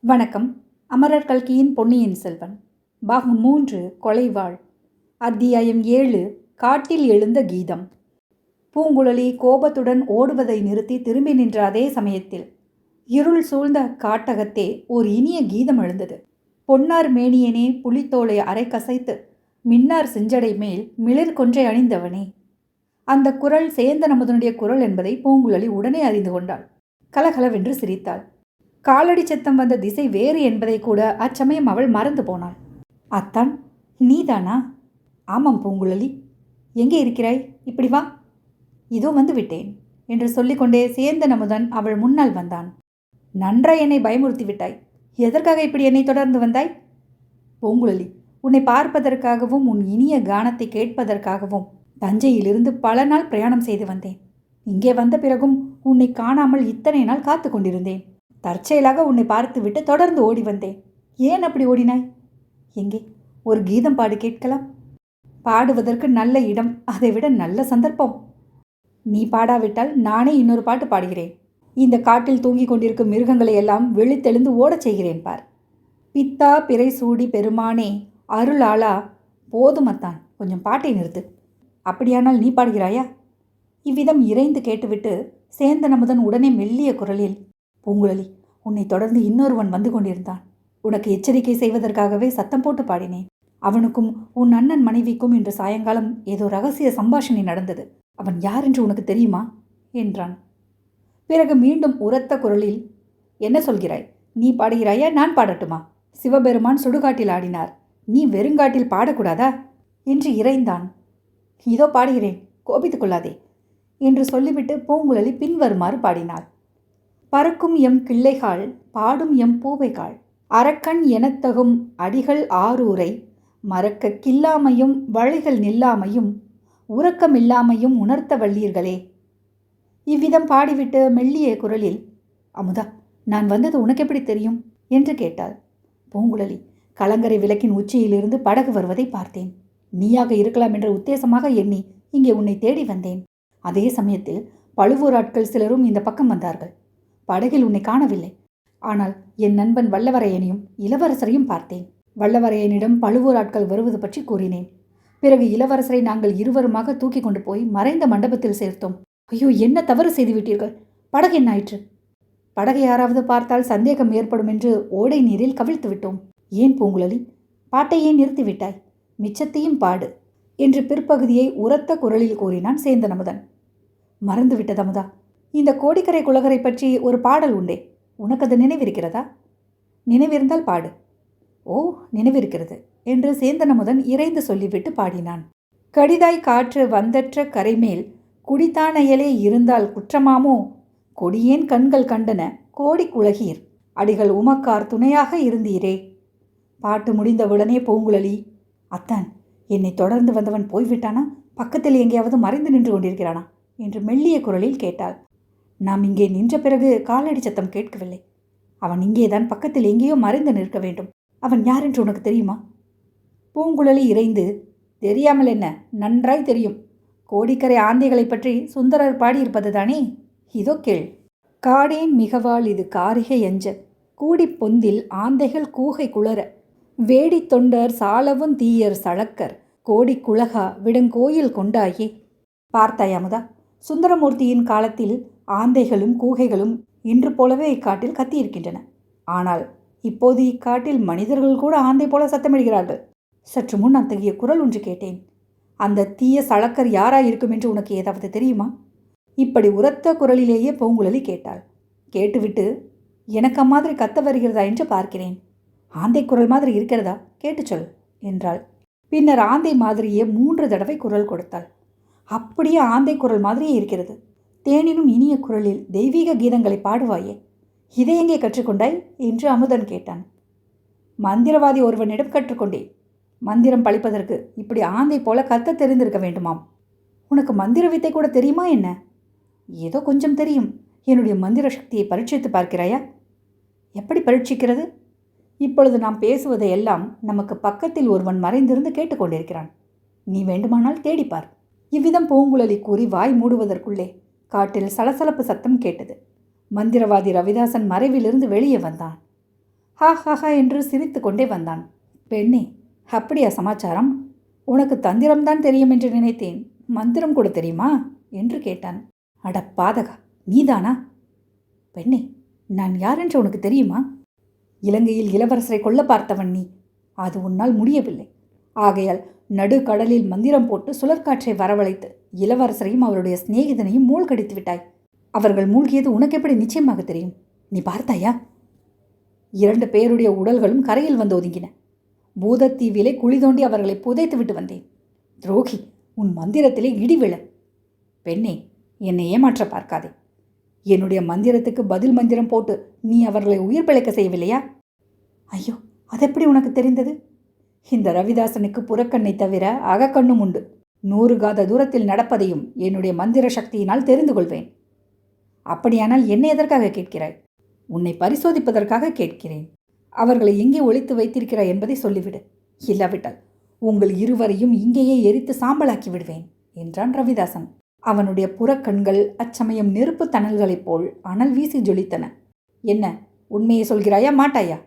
வணக்கம். அமரர் கல்கியின் பொன்னியின் செல்வன் பாகம் 3 கொலைவாள். அத்தியாயம் 7 காட்டில் எழுந்த கீதம். பூங்குழலி கோபத்துடன் ஓடுவதை நிறுத்தி திரும்பி நின்ற அதே சமயத்தில் இருள் சூழ்ந்த காட்டகத்தே ஓர் இனிய கீதம் எழுந்தது. பொன்னார் மேனியனே, புலித்தோலை அரை கசைத்து மின்னார் செஞ்சடை மேல் மிளிர் கொன்றை அணிந்தவனே. அந்த குரல் சேந்தன் அமுதனுடைய குரல் என்பதை பூங்குழலி உடனே அறிந்து கொண்டாள். கலகலவென்று சிரித்தாள். காலடி சத்தம் வந்த திசை வேறு என்பதை கூட அச்சமயம் அவள் மறந்து போனாள். அத்தான், நீதானா? ஆமாம் பூங்குழலி. எங்கே இருக்கிறாய்? இப்படி வா. இதோ வந்து விட்டேன் என்று சொல்லிக்கொண்டே சேந்தன் அமுதன் அவள் முன்னால் வந்தான். நன்றாய் என்னை பயமுறுத்தி விட்டாய். எதற்காக இப்படி என்னை தொடர்ந்து வந்தாய்? பூங்குழலி, உன்னை பார்ப்பதற்காகவும் உன் இனிய கானத்தை கேட்பதற்காகவும் தஞ்சையிலிருந்து பல நாள் பிரயாணம் செய்து வந்தேன். இங்கே வந்த பிறகும் உன்னை காணாமல் இத்தனை நாள் காத்து கொண்டிருந்தேன். தற்செயலாக உன்னை பார்த்துவிட்டு தொடர்ந்து ஓடி வந்தேன். ஏன் அப்படி ஓடினாய்? எங்கே ஒரு கீதம் பாடு கேட்கலாம். பாடுவதற்கு நல்ல இடம், அதைவிட நல்ல சந்தர்ப்பம். நீ பாடாவிட்டால் நானே இன்னொரு பாட்டு பாடுகிறேன். இந்த காட்டில் தூங்கிக் கொண்டிருக்கும் மிருகங்களை எல்லாம் விழித்தெழுந்து ஓடச் செய்கிறேன் பார். பித்தா பிறை சூடி பெருமானே அருளாளா. போதுமத்தான், கொஞ்சம் பாட்டை நிறுத்து. அப்படியானால் நீ பாடுகிறாயா? இவ்விதம் இறைந்து கேட்டுவிட்டு சேந்தன் அமுதன் உடனே மெல்லிய குரலில், பூங்குழலி, உன்னை தொடர்ந்து இன்னொருவன் வந்து கொண்டிருந்தான். உனக்கு எச்சரிக்கை செய்வதற்காகவே சத்தம் போட்டு பாடினேன். அவனுக்கும் உன் அண்ணன் மனைவிக்கும் இன்று சாயங்காலம் ஏதோ ரகசிய சம்பாஷணை நடந்தது. அவன் யார் என்று உனக்கு தெரியுமா என்றான். பிறகு மீண்டும் உரத்த குரலில், என்ன சொல்கிறாய்? நீ பாடுகிறாயா, நான் பாடட்டுமா? சிவபெருமான் சுடுகாட்டில் ஆடினார், நீ வெறுங்காட்டில் பாடக்கூடாதா என்று இறைந்தான். இதோ பாடுகிறேன், கோபித்துக் கொள்ளாதே என்று சொல்லிவிட்டு பூங்குழலி பின்வருமாறு பாடினாள். பறக்கும் எம் கிள்ளைகாள், பாடும் எம் பூவைகாள், அரக்கன் எனத்தகும் அடிகள் ஆரூரை, மறக்க கில்லாமையும் வழிகள் நில்லாமையும் உறக்கமில்லாமையும் உணர்த்த வல்லீர்களே. இவ்விதம் பாடிவிட்டு மெல்லிய குரலில், அமுதா, நான் வந்தது உனக்கு எப்படி தெரியும் என்று கேட்டாள். பூங்குழலி, கலங்கரை விளக்கின் உச்சியிலிருந்து படகு வருவதை பார்த்தேன். நீயாக இருக்கலாம் என்ற உத்தேசமாக எண்ணி இங்கே உன்னை தேடி வந்தேன். அதே சமயத்தில் பழுவூர் ஆட்கள் சிலரும் இந்த பக்கம் வந்தார்கள். படகில் உன்னை காணவில்லை. ஆனால் என் நண்பன் வல்லவரையனையும் இளவரசரையும் பார்த்தேன். வல்லவரையனிடம் பழுவூர் ஆட்கள் வருவது பற்றி கூறினேன். பிறகு இளவரசரை நாங்கள் இருவருமாக தூக்கி கொண்டு போய் மறைந்த மண்டபத்தில் சேர்த்தோம். ஐயோ, என்ன தவறு செய்துவிட்டீர்கள்! படகு என்ன ஆயிற்று? படகை யாராவது பார்த்தால் சந்தேகம் ஏற்படும் என்று ஓடை நீரில் கவிழ்த்து விட்டோம். ஏன் பூங்குழலி, பாட்டை ஏன் நிறுத்திவிட்டாய்? மிச்சத்தையும் பாடு என்று பிற்பகுதியை உரத்த குரலில் கூறினான் சேந்தன் அமுதன். மறந்துவிட்டது அமுதா, இந்த கோடிக்கரை குலகரை பற்றி ஒரு பாடல் உண்டே, உனக்கு அது நினைவிருக்கிறதா? நினைவிருந்தால் பாடு. ஓ, நினைவிருக்கிறது என்று சேந்தன் அமுதன் இறைந்து சொல்லிவிட்டு பாடினான். கடிதாய் காற்று வந்தற்ற கரைமேல் குடித்தானையலே இருந்தால் குற்றமாமோ, கொடியேன் கண்கள் கண்டன கோடி குலகீர், அடிகள் உமக்கார் துணையாக இருந்தீரே. பாட்டு முடிந்தவுடனே பூங்குழலி, அத்தான், என்னை தொடர்ந்து வந்தவன் போய்விட்டானா, பக்கத்தில் எங்கேயாவது மறைந்து நின்று கொண்டிருக்கிறானா என்று மெல்லிய குரலில் கேட்டாள். நாம் இங்கே நின்ற பிறகு காலடி சத்தம் கேட்கவில்லை. அவன் இங்கேதான் பக்கத்தில் எங்கேயோ மறைந்து நிற்க வேண்டும். அவன் யார் என்று உனக்கு தெரியுமா? பூங்குழலி இறைந்து, தெரியாமல் என்ன, நன்றாய் தெரியும். கோடிக்கரை ஆந்தைகளை பற்றி சுந்தரர் பாடியிருப்பது தானே. இதோ கேள். காடேன் மிகவாள் இது காரிகை எஞ்ச, கூடி பொந்தில் ஆந்தைகள் கூகை குளற, வேடி தொண்டர் சாலவும் தீயர் சளக்கர், கோடி குலகா விடங்கோயில் கொண்டாயே. பார்த்தாய் அமுதா, சுந்தரமூர்த்தியின் காலத்தில் ஆந்தைகளும் கூகைகளும் இன்று போலவே இக்காட்டில் கத்தியிருக்கின்றன. ஆனால் இப்போது இக்காட்டில் மனிதர்கள் கூட ஆந்தை போல சத்தமிடுகிறார்கள். சற்று முன் அத்தகைய குரல் ஒன்று கேட்டேன். அந்த தீய சளக்கர் யாராயிருக்கும் என்று உனக்கு ஏதாவது தெரியுமா? இப்படி உரத்த குரலிலேயே பூங்குழலி கேட்டாள். கேட்டுவிட்டு, எனக்கு அம்மாதிரி கத்த வருகிறதா என்று பார்க்கிறேன். ஆந்தை குரல் மாதிரி இருக்கிறதா, கேட்டு சொல் என்றாள். பின்னர் ஆந்தை மாதிரியே 3 தடவை குரல் கொடுத்தாள். அப்படியே ஆந்தை குரல் மாதிரியே இருக்கிறது. தேனினும் இனிய குரலில் தெய்வீக கீதங்களை பாடுவாயே, இதை எங்கே கற்றுக்கொண்டாய் என்று அமுதன் கேட்டான். மந்திரவாதி ஒருவனிடம் கற்றுக்கொண்டேன். மந்திரம் பழிப்பதற்கு இப்படி ஆந்தை போல கத்த தெரிந்திருக்க வேண்டுமாம். உனக்கு மந்திர வித்தை கூட தெரியுமா என்ன? ஏதோ கொஞ்சம் தெரியும். என்னுடைய மந்திர சக்தியை பரீட்சித்து பார்க்கிறாயா? எப்படி பரீட்சிக்கிறது? இப்பொழுது நாம் பேசுவதையெல்லாம் நமக்கு பக்கத்தில் ஒருவன் மறைந்திருந்து கேட்டுக்கொண்டிருக்கிறான். நீ வேண்டுமானால் தேடிப்பார். இவ்விதம் பூங்குழலி கூறி வாய் மூடுவதற்குள்ளே காட்டில் சலசலப்பு சத்தம் கேட்டது. மந்திரவாதி ரவிதாசன் மறைவிலிருந்து வெளியே வந்தான். ஹா ஹா ஹா என்று சிரித்து கொண்டே வந்தான். பெண்ணே, அப்படியா சமாச்சாரம்? உனக்கு தந்திரம்தான் தெரியும் என்று நினைத்தேன். மந்திரம் கூட தெரியுமா என்று கேட்டான். அட பாதகா, நீதானா? பெண்ணே, நான் யாரென்று உனக்கு தெரியுமா? இலங்கையில் இளவரசரை கொல்ல பார்த்தவன் நீ. அது உன்னால் முடியவில்லை. ஆகையால் நடுக்கடலில் மந்திரம் போட்டு சுழற்காற்றை வரவழைத்து இளவரசரையும் அவருடைய சிநேகிதனையும் மூழ்கடித்து விட்டாய். அவர்கள் மூழ்கியது உனக்கு எப்படி நிச்சயமாக தெரியும்? நீ பார்த்தாயா? 2 பேருடைய உடல்களும் கரையில் வந்து ஒதுங்கின. பூதத்தீவிலே குழி தோண்டி அவர்களை புதைத்து விட்டு வந்தேன். துரோகி, உன் மந்திரத்திலே இடிவிழ. பெண்ணே, என்னை ஏமாற்ற பார்க்காதே. என்னுடைய மந்திரத்துக்கு பதில் மந்திரம் போட்டு நீ அவர்களை உயிர் பிழைக்க செய்யவில்லையா? ஐயோ, அதெப்படி உனக்கு தெரிந்தது? இந்த ரவிதாசனுக்கு புறக்கண்ணை தவிர அகக்கண்ணும் உண்டு. 100 காத தூரத்தில் நடப்பதையும் என்னுடைய மந்திர சக்தியினால் தெரிந்து கொள்வேன். அப்படியானால் என்னை எதற்காக கேட்கிறாய்? உன்னை பரிசோதிப்பதற்காக கேட்கிறேன். அவர்களை எங்கே ஒளித்து வைத்திருக்கிறாய் என்பதை சொல்லிவிடு. இல்லாவிட்டால் உங்கள் இருவரையும் இங்கேயே எரித்து சாம்பலாக்கி விடுவேன் என்றான் ரவிதாசன். அவனுடைய புறக்கண்கள் அச்சமயம் நெருப்பு தணல்களைப் போல் அனல் வீசி ஜொலித்தன. என்ன, உண்மையை சொல்கிறாயா மாட்டாயா?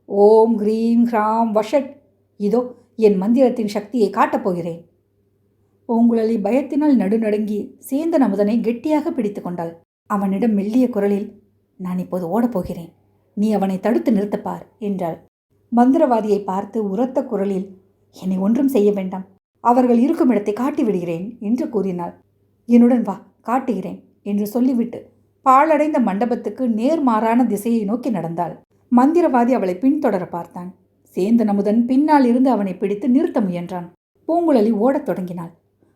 ஓம் ஹ்ரீம் ஹ்ராம் வஷட். இதோ என் மந்திரத்தின் சக்தியை காட்டப்போகிறேன். பூங்குழலி பயத்தினால் நடுநடுங்கி சேந்தன் அமுதனை கெட்டியாக பிடித்து கொண்டாள். அவனிடம் மெல்லிய குரலில், நான் இப்போது ஓடப்போகிறேன், நீ அவனை தடுத்து நிறுத்தப்பார் என்றாள். மந்திரவாதியை பார்த்து உரத்த குரலில், என்னை ஒன்றும் செய்ய வேண்டாம், அவர்கள் இருக்கும் இடத்தை காட்டி விடுகிறேன் என்று கூறினாள். என்னுடன் வா, காட்டுகிறேன் என்று சொல்லிவிட்டு பாழடைந்த மண்டபத்துக்கு நேர்மாறான திசையை நோக்கி நடந்தாள். மந்திரவாதி அவளை பின்தொடர பார்த்தான். சேந்தன் அமுதன் பின்னால் இருந்து அவனை பிடித்து நிறுத்த முயன்றான். பூங்குழலி ஓடத் தொடங்கினாள்.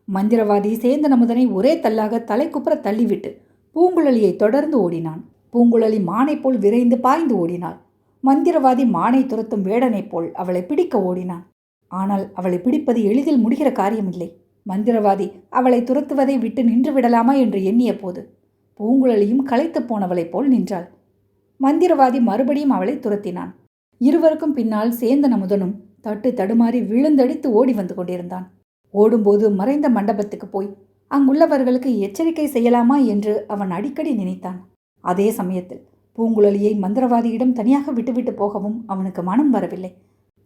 மந்திரவாதி சேந்தன் அமுதனை ஒரே தள்ளாக தலைக்குப்புற தள்ளிவிட்டு பூங்குழலியை தொடர்ந்து ஓடினான். பூங்குழலி மானை போல் விரைந்து பாய்ந்து ஓடினாள். மந்திரவாதி மானை துரத்தும் வேடனைப் போல் அவளை பிடிக்க ஓடினான். ஆனால் அவளை பிடிப்பது எளிதில் முடிகிற காரியமில்லை. மந்திரவாதி அவளை துரத்துவதை விட்டு நின்று விடலாமா என்று எண்ணிய போது பூங்குழலியும் களைத்து போனவளைப் போல் நின்றாள். மந்திரவாதி மறுபடியும் அவளை துரத்தினான். இருவருக்கும் பின்னால் சேந்தன் அமுதனும் தட்டு தடுமாறி விழுந்தடித்து ஓடி வந்து கொண்டிருந்தான். ஓடும்போது மறைந்த மண்டபத்துக்கு போய் அங்குள்ளவர்களுக்கு எச்சரிக்கை செய்யலாமா என்று அவன் அடிக்கடி நினைத்தான். அதே சமயத்தில் பூங்குழலியை மந்திரவாதியிடம் தனியாக விட்டுவிட்டு போகவும் அவனுக்கு மனம் வரவில்லை.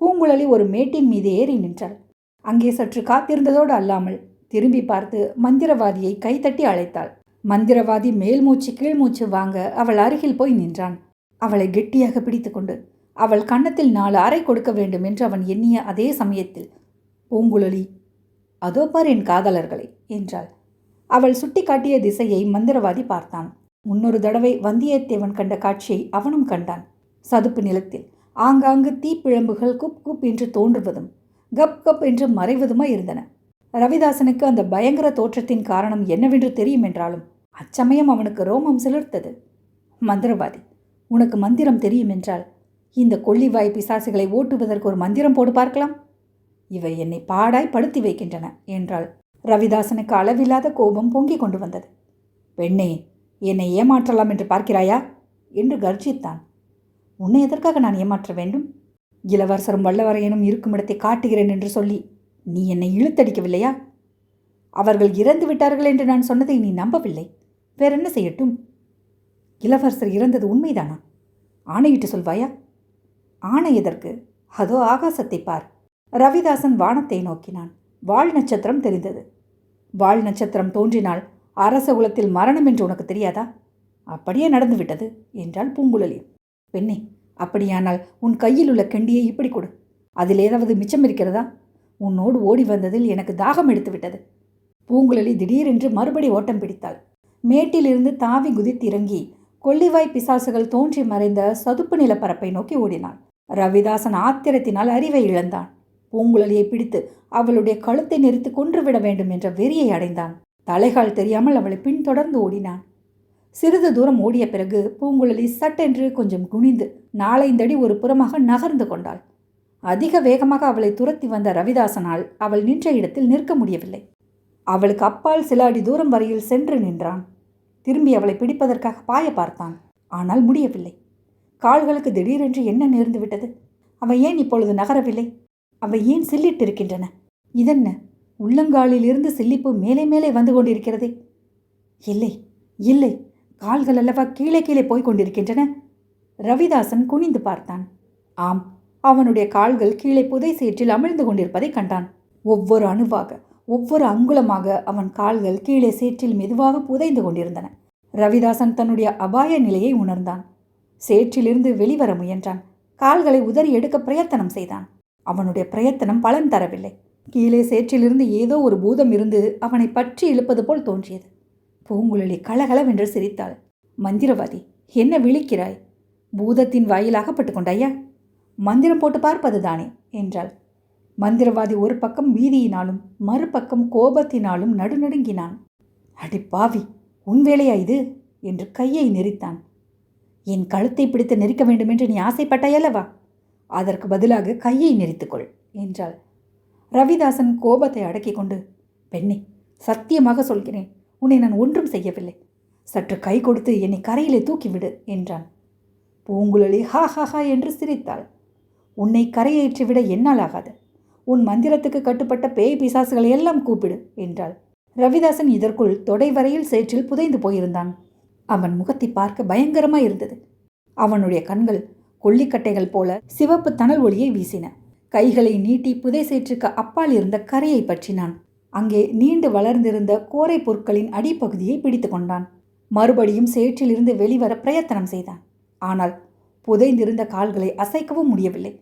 பூங்குழலி ஒரு மேட்டின் மீது ஏறி நின்றாள். அங்கே சற்று காத்திருந்ததோடு அல்லாமல் திரும்பி பார்த்து மந்திரவாதியை கைத்தட்டி அழைத்தாள். மந்திரவாதி மேல்மூச்சு கீழ்மூச்சு வாங்க அவள் அருகில் போய் நின்றான். அவளை கெட்டியாக பிடித்து கொண்டு அவள் கன்னத்தில் 4 அறை கொடுக்க வேண்டும் என்று அவன் எண்ணிய அதே சமயத்தில், பூங்குழலி, அதோ பார் என் காதலர்களை என்றாள். அவள் சுட்டி காட்டிய திசையை மந்திரவாதி பார்த்தான். முன்னொரு தடவை வந்தியத்தேவன் கண்ட காட்சியை அவனும் கண்டான். சதுப்பு நிலத்தில் ஆங்காங்கு தீப்பிழம்புகள் குப் குப் என்று தோன்றுவதும் கப் கப் என்று மறைவதுமாய் இருந்தன. ரவிதாசனுக்கு அந்த பயங்கர தோற்றத்தின் காரணம் என்னவென்று தெரியும் என்றாலும் அச்சமயம் அவனுக்கு ரோமம் சிலிர்த்தது. மந்திரவாதி, உனக்கு மந்திரம் தெரியும் என்றால் இந்த கொள்ளிவாய் பிசாசுகளை ஓட்டுவதற்கு ஒரு மந்திரம் போடு பார்க்கலாம். இவை என்னை பாடாய் படுத்தி வைக்கின்றன என்றாள். ரவிதாசனுக்கு அளவில்லாத கோபம் பொங்கிக் கொண்டு வந்தது. பெண்ணே, என்னை ஏமாற்றலாம் என்று பார்க்கிறாயா என்று கர்ஜித்தான். உன்னை எதற்காக நான் ஏமாற்ற வேண்டும்? இளவரசரும் வல்லவரையனும் இருக்கும் இடத்தை காட்டுகிறேன் என்று சொல்லி நீ என்னை இழுத்தடிக்கவில்லையா? அவர்கள் இறந்து விட்டார்கள் என்று நான் சொன்னதை நீ நம்பவில்லை. வேறென்ன செய்யட்டும்? இளவரசர் இறந்தது உண்மைதானா? ஆணையிட்டு சொல்வாயா? ஆணை எதற்கு? அதோ ஆகாசத்தை பார். ரவிதாசன் வானத்தை நோக்கினான். வால் நட்சத்திரம் தெரிந்தது. வால் நட்சத்திரம் தோன்றினால் அரச குலத்தில் மரணம் என்று உனக்கு தெரியாதா? அப்படியே நடந்துவிட்டது என்றாள் பூங்குழலி. பெண்ணே, அப்படியானால் உன் கையில் உள்ள கெண்டியை இப்படி கொடு. அதில் ஏதாவது மிச்சம் இருக்கிறதா? உன்னோடு ஓடி வந்ததில் எனக்கு தாகம் எடுத்து விட்டது. பூங்குழலி திடீரென்று மறுபடி ஓட்டம் பிடித்தாள். மேட்டிலிருந்து தாவி குதித்திறங்கி கொள்ளிவாய் பிசாசுகள் தோன்றி மறைந்த சதுப்பு நிலப்பரப்பை நோக்கி ஓடினாள். ரவிதாசன் ஆத்திரத்தினால் அறிவை இழந்தான். பூங்குழலியை பிடித்து அவளுடைய கழுத்தை நெரித்து கொன்றுவிட வேண்டும் என்ற வெறியை அடைந்தான். தலைகால் தெரியாமல் அவளை பின்தொடர்ந்து ஓடினான். சிறிது தூரம் ஓடிய பிறகு பூங்குழலி சட்டென்று கொஞ்சம் குனிந்து 4-5 அடி ஒரு புறமாக நகர்ந்து கொண்டாள். அதிக வேகமாக அவளை துரத்தி வந்த ரவிதாசனால் அவள் நின்ற இடத்தில் நிற்க முடியவில்லை. அவளுக்கு அப்பால் சில அடி தூரம் வரையில் சென்று நின்றான். திரும்பி அவளை பிடிப்பதற்காக பாய பார்த்தான். ஆனால் முடியவில்லை. கால்களுக்கு திடீரென்று என்ன நேர்ந்து விட்டது? அவை ஏன் இப்பொழுது நகரவில்லை? அவை ஏன் சில்லிட்டிருக்கின்றன? இதென்ன, உள்ளங்காலிலிருந்து சில்லிப்பு மேலே மேலே வந்து கொண்டிருக்கிறதே? இல்லை இல்லை, கால்கள் அல்லவா கீழே கீழே போய்க் கொண்டிருக்கின்றன. ரவிதாசன் குனிந்து பார்த்தான். ஆம், அவனுடைய கால்கள் கீழே புதை சேற்றில் அமிழ்ந்து கொண்டிருப்பதை கண்டான். ஒவ்வொரு அணுவாக, ஒவ்வொரு அங்குலமாக அவன் கால்கள் கீழே சேற்றில் மெதுவாக புதைந்து கொண்டிருந்தன. ரவிதாசன் தன்னுடைய அபாய நிலையை உணர்ந்தான். சேற்றிலிருந்து வெளிவர முயன்றான். கால்களை உதறி எடுக்க பிரயத்தனம் செய்தான். அவனுடைய பிரயத்தனம் பலன் தரவில்லை. கீழே சேற்றிலிருந்து ஏதோ ஒரு பூதம் இருந்து அவனை பற்றி இழுப்பது போல் தோன்றியது. பூங்குழலி கலகலவென்று சிரித்தாள். மந்திரவாதி, என்ன விழிக்கிறாய்? பூதத்தின் வாயில் அகப்பட்டு கொண்டாயா? மந்திரம் போட்டு பார்ப்பது தானே என்றாள். மந்திரவாதி ஒரு பக்கம் பீதியினாலும் மறுபக்கம் கோபத்தினாலும் நடுநடுங்கினான். அடி பாவி, உன் வேலையா இது என்று கையை நெரித்தான். என் கழுத்தை பிடித்து நெரிக்க வேண்டுமென்று நீ ஆசைப்பட்டாயல்லவா? அதற்கு பதிலாக கையை நெரித்துக்கொள் என்றாள். ரவிதாசன் கோபத்தை அடக்கிக் கொண்டு, பெண்ணே, சத்தியமாக சொல்கிறேன், உன்னை நான் ஒன்றும் செய்யவில்லை. சற்று கை கொடுத்து என்னை கரையிலே தூக்கிவிடு என்றான். பூங்குழலி ஹா ஹா ஹா என்று சிரித்தாள். உன்னை கரையேற்றிவிட என்னால் ஆகாது. உன் மந்திரத்துக்கு கட்டுப்பட்ட பேய் பிசாசுகளை எல்லாம் கூப்பிடு என்றாள். ரவிதாசன் இதற்குள் தொடை வரையில் சேற்றில் புதைந்து போயிருந்தான். அவன் முகத்தை பார்க்க பயங்கரமாய் இருந்தது. அவனுடைய கண்கள் கொல்லிக்கட்டைகள் போல சிவப்பு தணல் ஒளியை வீசின. கைகளை நீட்டி புதை சேற்றுக்கு அப்பால் இருந்த கரையை பற்றினான். அங்கே நீண்டு வளர்ந்திருந்த கோரை பொருட்களின் அடிப்பகுதியை பிடித்து கொண்டான். மறுபடியும் சேற்றிலிருந்து வெளிவர பிரயத்தனம் செய்தான். ஆனால் புதைந்திருந்த கால்களை அசைக்கவும் முடியவில்லை.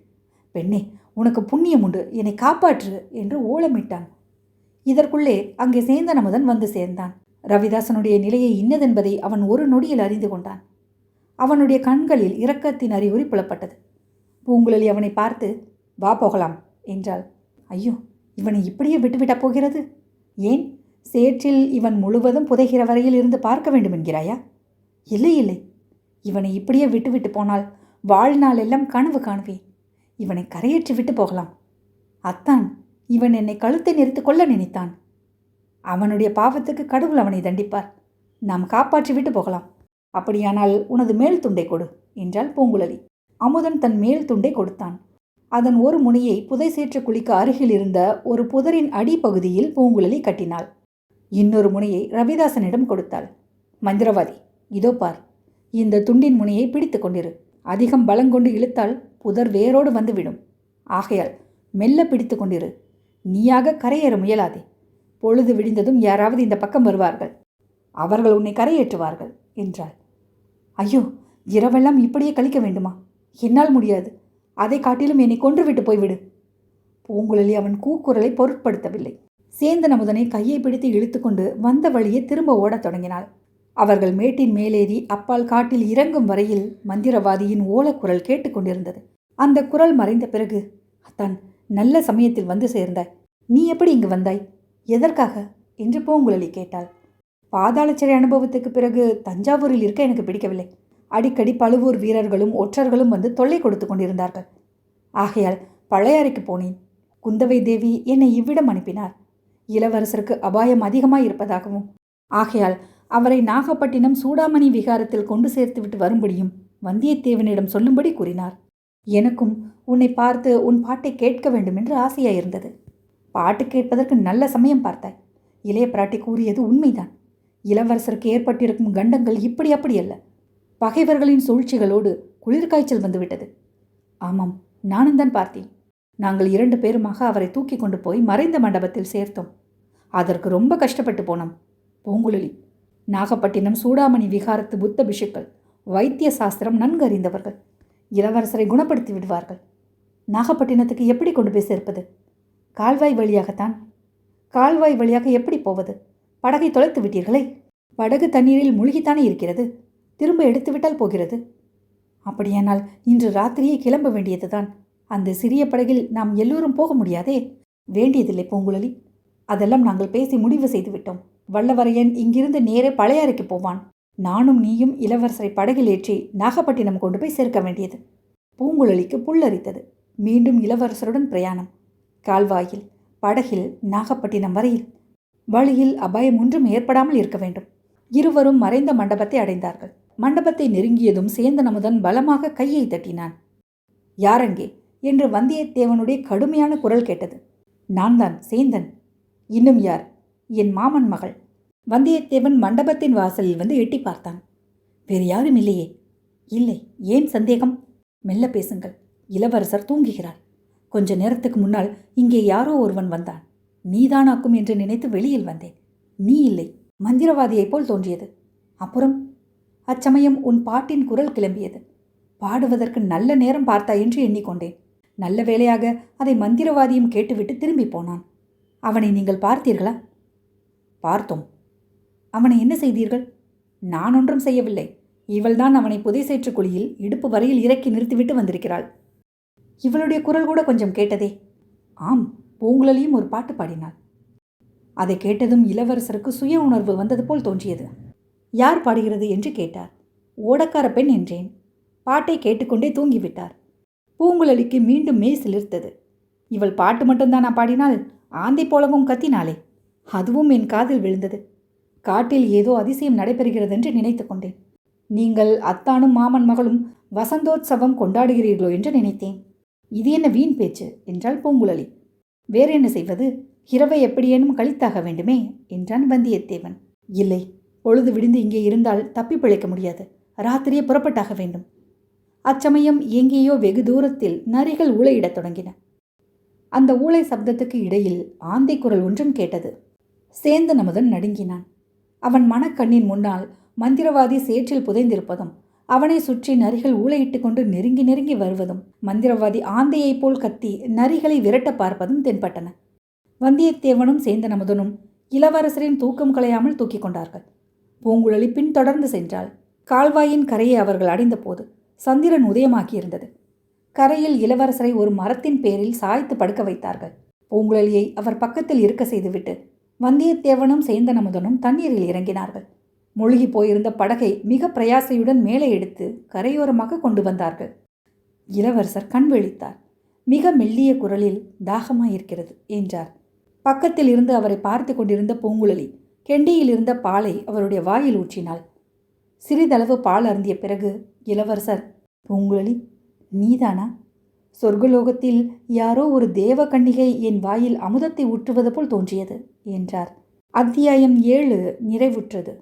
பெண்ணே, உனக்கு புண்ணியம் உண்டு, என்னை காப்பாற்று என்று ஓலமிட்டான். இதற்குள்ளே அங்கே சேந்தன் அமுதன் வந்து சேர்ந்தான். ரவிதாசனுடைய நிலையை இன்னதென்பதை அவன் ஒரு நொடியில் அறிந்து கொண்டான். அவனுடைய கண்களில் இரக்கத்தின் அறிகுறி புலப்பட்டது. பூங்குழலி அவனை பார்த்து, வா போகலாம் என்றாள். ஐயோ, இவனை இப்படியே விட்டுவிட்டப் போகிறது? ஏன், சேற்றில் இவன் முழுவதும் புதைகிற வரையில் இருந்து பார்க்க வேண்டும் என்கிறாயா? இல்லை இல்லை, இவனை இப்படியே விட்டுவிட்டு போனால் வாழ்நாள் எல்லாம் கனவு காணுவேன். இவனை கரையேற்றி விட்டு போகலாம். அத்தான், இவன் என்னை கழுத்தை நெரித்து கொள்ள நினைத்தான். அவனுடைய பாவத்துக்கு கடவுள் அவனை தண்டிப்பார். நாம் காப்பாற்றி விட்டு போகலாம். அப்படியானால் உனது மேல் துண்டை கொடு என்றாள் பூங்குழலி. அமுதன் தன் மேல் துண்டை கொடுத்தான். அதன் ஒரு முனையை புதை சேற்று குழிக்கு அருகில் இருந்த ஒரு புதரின் அடிப்பகுதியில் பூங்குழலி கட்டினாள். இன்னொரு முனையை ரவிதாசனிடம் கொடுத்தாள். மந்திரவாதி, இதோ பார், இந்த துண்டின் முனையை பிடித்து கொண்டிரு. அதிகம் பலங்கொண்டு இழுத்தால் புதர் வேரோடு வந்துவிடும். ஆகையால் மெல்ல பிடித்து கொண்டிரு. நீயாக கரையேற முயலாதே. பொழுது விடிந்ததும் யாராவது இந்த பக்கம் வருவார்கள். அவர்கள் உன்னை கரையேற்றுவார்கள் என்றாள். ஐயோ, இரவெல்லாம் இப்படியே கழிக்க வேண்டுமா? என்னால் முடியாது. அதை காட்டிலும் என்னை கொன்றுவிட்டு போய்விடு. பூங்குழலி அவன் கூக்குரலை பொருட்படுத்தவில்லை. சேந்தன் அமுதனை கையை பிடித்து இழுத்துக்கொண்டு வந்த வழியே திரும்ப ஓடத் தொடங்கினாள். அவர்கள் மேட்டின் மேலேறி அப்பால் காட்டில் இறங்கும் வரையில் மந்திரவாதியின் ஓலக்குரல் கேட்டுக்கொண்டிருந்தது. அந்த குரல் மறைந்த பிறகு, அத்தான், நல்ல சமயத்தில் வந்து சேர்ந்தாய். நீ எப்படி இங்கு வந்தாய்? எதற்காக என்று பூங்குழலி கேட்டாள். பாதாள சிறை அனுபவத்துக்கு பிறகு தஞ்சாவூரில் இருக்க எனக்கு பிடிக்கவில்லை. அடிக்கடி பழுவூர் வீரர்களும் ஒற்றர்களும் வந்து தொல்லை கொடுத்து கொண்டிருந்தார்கள். ஆகையால் பழையாறைக்கு போனேன். குந்தவை தேவி என்னை இவ்விடம் அனுப்பினார். இளவரசருக்கு அபாயம் அதிகமாய் இருப்பதாகவும், ஆகையால் அவரை நாகப்பட்டினம் சூடாமணி விகாரத்தில் கொண்டு சேர்த்துவிட்டு வரும்படியும் வந்தியத்தேவனிடம் சொல்லும்படி கூறினார். எனக்கும் உன்னை பார்த்து உன் பாட்டை கேட்க வேண்டும் என்று ஆசையாயிருந்தது. பாட்டு கேட்பதற்கு நல்ல சமயம் பார்த்தாய். இளைய பிராட்டி கூறியது உண்மைதான். இளவரசருக்கு ஏற்பட்டிருக்கும் கண்டங்கள் இப்படி அப்படி அல்ல. பகைவர்களின் சூழ்ச்சிகளோடு குளிர்காய்ச்சல் வந்துவிட்டது. ஆமாம், நானும் தான் பார்த்தேன். நாங்கள் 2 பேருமாக அவரை தூக்கி கொண்டு போய் மறைந்த மண்டபத்தில் சேர்த்தோம். அதற்கு ரொம்ப கஷ்டப்பட்டு போனோம். பூங்குழலி, நாகப்பட்டினம் சூடாமணி விகாரத்து புத்த பிஷுக்கள் வைத்திய சாஸ்திரம் நன்கு அறிந்தவர்கள். இளவரசரை குணப்படுத்தி விடுவார்கள். நாகப்பட்டினத்துக்கு எப்படி கொண்டு போய் சேர்ப்பது? கால்வாய் வழியாகத்தான். கால்வாய் வழியாக எப்படி போவது? படகை தொலைத்து விட்டீர்களே. படகு தண்ணீரில் மூழ்கித்தானே இருக்கிறது. திரும்ப எடுத்துவிட்டால் போகிறது. அப்படியானால் இன்று ராத்திரியே கிளம்ப வேண்டியதுதான். அந்த சிறிய படகில் நாம் எல்லோரும் போக முடியாதே. வேண்டியதில்லை பூங்குழலி. அதெல்லாம் நாங்கள் பேசி முடிவு செய்துவிட்டோம். வல்லவரையன் இங்கிருந்து நேரே பழையாறைக்கு போவான். நானும் நீயும் இளவரசரை படகில் ஏற்றி நாகப்பட்டினம் கொண்டு போய் சேர்க்க வேண்டியது. பூங்குழலிக்கு புல்லரித்தது. மீண்டும் இளவரசருடன் பிரயாணம். கால்வாயில், படகில், நாகப்பட்டினம் வரையில். வழியில் அபாயம் ஒன்றும் ஏற்படாமல் இருக்க வேண்டும். இருவரும் மறைந்த மண்டபத்தை அடைந்தார்கள். மண்டபத்தை நெருங்கியதும் சேந்தன் அமுதன் பலமாக கையை தட்டினான். யாரங்கே என்று வந்தியத்தேவனுடைய கடுமையான குரல் கேட்டது. நான் தான், சேந்தன். இன்னும் யார்? என் மாமன் மகள். வந்தியத்தேவன் மண்டபத்தின் வாசலில் வந்து எட்டி பார்த்தான். வேறு யாரும் இல்லையே. இல்லை, ஏன் சந்தேகம்? மெல்ல பேசுங்கள். இளவரசர் தூங்குகிறார். கொஞ்ச நேரத்துக்கு முன்னால் இங்கே யாரோ ஒருவன் வந்தான். நீதானாக்கும் என்று நினைத்து வெளியில் வந்தேன். நீ இல்லை, மந்திரவாதியைப் போல் தோன்றியது. அப்புறம் அச்சமயம் உன் பாட்டின் குரல் கிளம்பியது. பாடுவதற்கு நல்ல நேரம் பார்த்தாய் என்று எண்ணிக்கொண்டேன். நல்ல வேளையாக அதை மந்திரவாதியும் கேட்டுவிட்டு திரும்பி போனான். அவனை நீங்கள் பார்த்தீர்களா? பார்த்தோம். அவனை என்ன செய்தீர்கள்? நான் ஒன்றும் செய்யவில்லை. இவள்தான் அவனை புதைசேற்று குழியில் இடுப்பு வரையில் இறக்கி நிறுத்திவிட்டு வந்திருக்கிறாள். இவளுடைய குரல் கூட கொஞ்சம் கேட்டதே. ஆம், பூங்குழலியும் ஒரு பாட்டு பாடினாள். அதை கேட்டதும் இளவரசருக்கு சுய உணர்வு வந்தது போல் தோன்றியது. யார் பாடுகிறது என்று கேட்டார். ஓடக்கார பெண் என்றேன். பாட்டை கேட்டுக்கொண்டே தூங்கிவிட்டார். பூங்குழலிக்கு மீண்டும் மெய் சிலிர்த்தது. இவள் பாட்டு மட்டும்தான் பாடினாள், ஆந்தை போலவும் கத்தினாளே. அதுவும் என் காதில் விழுந்தது. காட்டில் ஏதோ அதிசயம் நடைபெறுகிறதென்று நினைத்து கொண்டேன். நீங்கள் அத்தானும் மாமன் மகளும் வசந்தோத்சவம் கொண்டாடுகிறீர்களோ என்று நினைத்தேன். இது என்ன வீண் பேச்சு என்றாள் பூங்குழலி. வேறு என்ன செய்வது? இரவை எப்படியேனும் கழித்தாக வேண்டுமே என்றான் வந்தியத்தேவன். இல்லை, பொழுது விடிந்து இங்கே இருந்தால் தப்பி பிழைக்க முடியாது. ராத்திரியே புறப்பட்டாக வேண்டும். அச்சமயம் எங்கேயோ வெகு தூரத்தில் நரிகள் ஊளையிடத் தொடங்கின. அந்த ஊளை சப்தத்துக்கு இடையில் ஆந்தை குரல் ஒன்றும் கேட்டது. சேந்தன் அமுதன் நடுங்கினான். அவன் மனக்கண்ணின் முன்னால் மந்திரவாதி சேற்றில் புதைந்திருப்பதும், அவனை சுற்றி நரிகள் ஊளையிட்டு கொண்டு நெருங்கி நெருங்கி வருவதும், மந்திரவாதி ஆந்தையைப் போல் கத்தி நரிகளை விரட்ட பார்ப்பதும் தென்பட்டன. வந்தியத்தேவனும் சேந்தன் அமுதனும் இளவரசரின் தூக்கம் கலையாமல் தூக்கிக் கொண்டார்கள். பூங்குழலி பின்தொடர்ந்து சென்றாள். கால்வாயின் கரையை அவர்கள் அடைந்த போது சந்திரன் உதயமாக்கியிருந்தது. கரையில் இளவரசரை ஒரு மரத்தின் பேரில் சாய்த்து படுக்க வைத்தார்கள். பூங்குழலியை அவர் பக்கத்தில் இருக்க செய்துவிட்டு வந்தியத்தேவனும் சேந்தன் அமுதனும் தண்ணீரில் இறங்கினார்கள். மூழ்கி போயிருந்த படகை மிக பிரயாசையுடன் மேலே எடுத்து கரையோரமாக கொண்டு வந்தார்கள். இளவரசர் கண் விழித்தார். மிக மெல்லிய குரலில், தாகமாயிருக்கிறது என்றார். பக்கத்தில் இருந்து அவரை பார்த்து கொண்டிருந்த பூங்குழலி கெண்டியில் இருந்த பாலை அவருடைய வாயில் ஊற்றினாள். சிறிதளவு பால் அருந்திய பிறகு இளவரசர், பூங்குழலி, நீதானா? சொர்க்கலோகத்தில் யாரோ ஒரு தேவ கன்னிகை என் வாயில் அமுதத்தை ஊற்றுவது போல் தோன்றியது என்றார். அத்தியாயம் 7 நிறைவுற்றது.